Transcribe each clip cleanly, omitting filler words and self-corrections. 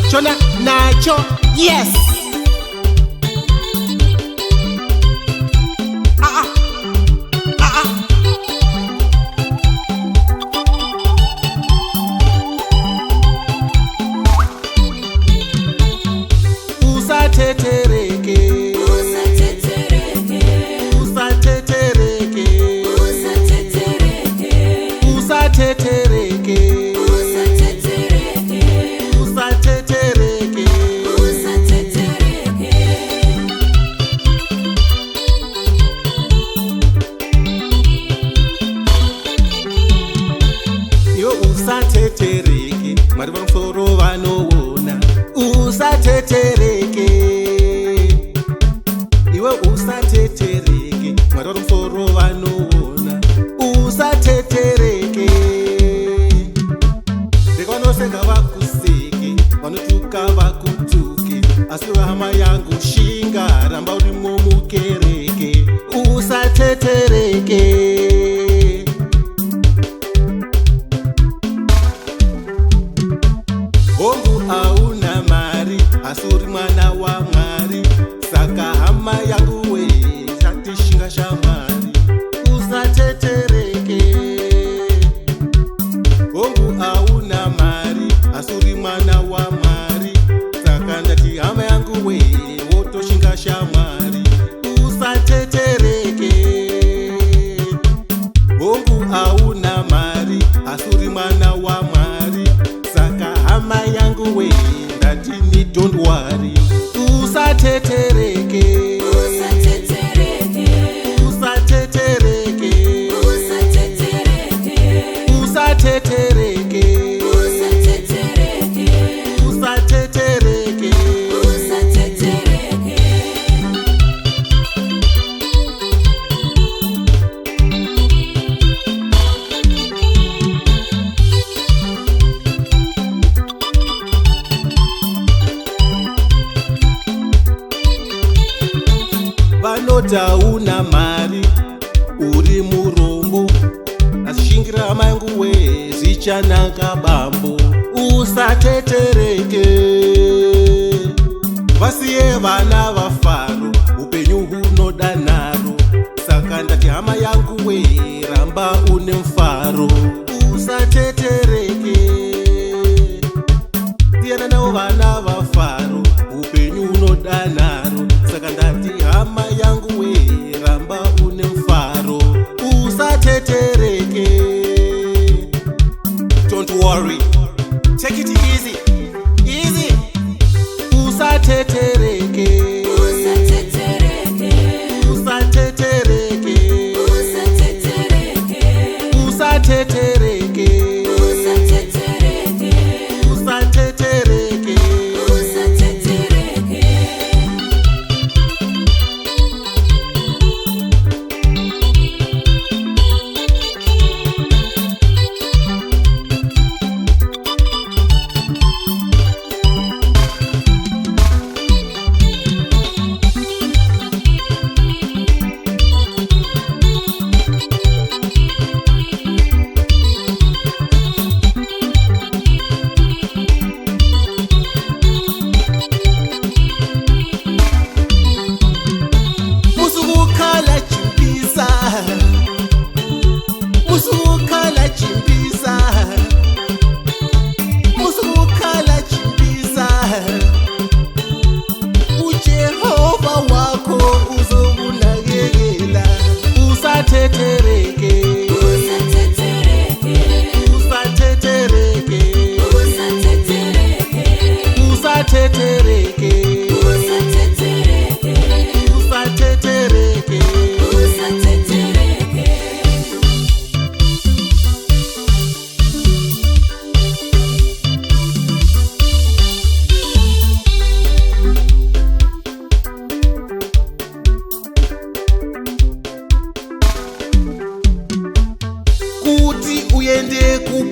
Chona, Nacho, yes. Usatetereke, Usatetereke, Usatetereke, Usatetereke, Usatetereke. Usatetereke, Mwari vamusoro vanoona. Usatetereke, iwe usatetereke, Mwari vamusoro vanoona. Usatetereke, ndekvanoseka vakuseke, vanotuka vakutuke, asi hama yangu shinga, ramba urimo mukereke. Usatetereke. Hongu hauna mari, asi uri mwana wa Mwari, saka hama yangu we chatishinga shamwari. Usatetereke. Hongu hauna mari, asi uri mwana wa Mwari, saka ndati hama yangu we wotoshinga shamwari. Usatetereke. Hongu hauna mari, asi uri mwana wa Mwari, saka hama yangu we ndatini don't worry. Usatetereke, Usatetereke, Usatetereke, Usatetereke, Usatetereke, Usatetereke, Usatetereke, Usatetereke. Vanota una mari, uri murombo, asishingira hama yangu we zichanaka bambo. Usatetereke, vasiye vana vafaro, upenyu hunoda naro, saka ndati hama yangu we ramba une mfaro. Usatetereke, tiyana navo vana vafaro, upenyu hunoda naro, saka ndati hama yangu we ramba une mfaro. Usatetereke. Don't worry, take it easy, easy. Usatetereke, Usatetereke.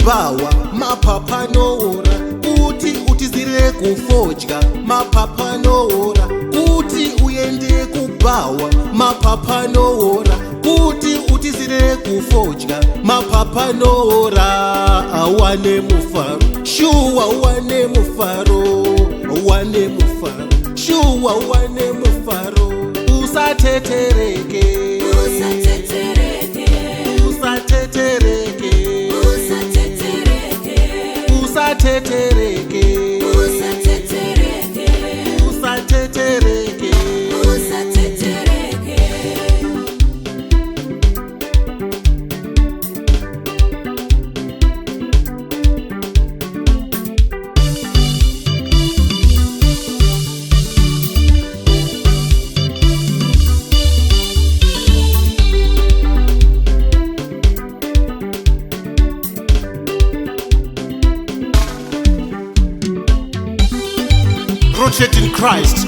kubhawa mapapa noora, kuti utizire kufodya mapapa noora, kuti uende kubhawa mapapa noora, kuti utizire kufodya mapapa noora. Awane mufaro, shuwa wane mufaro, wane mufaro, shuwa wane mufaro. Usatetereke, Usatetereke, usatetereke, Usatetereke, usatetereke, Usatetereke, usatetereke. Usatetereke. Rooted in Christ.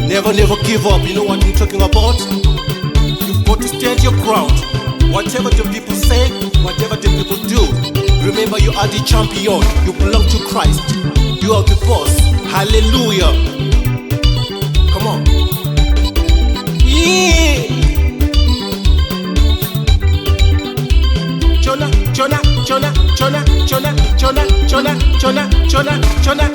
Never give up. You know what I'm talking about? You've got to stand your ground. Whatever the people say, whatever the people do, remember you are the champion. You belong to Christ. You are the boss. Hallelujah. Come on. Yeah. Chona, chona, chona, chona, chona, chona, chona, chona, chona, chona.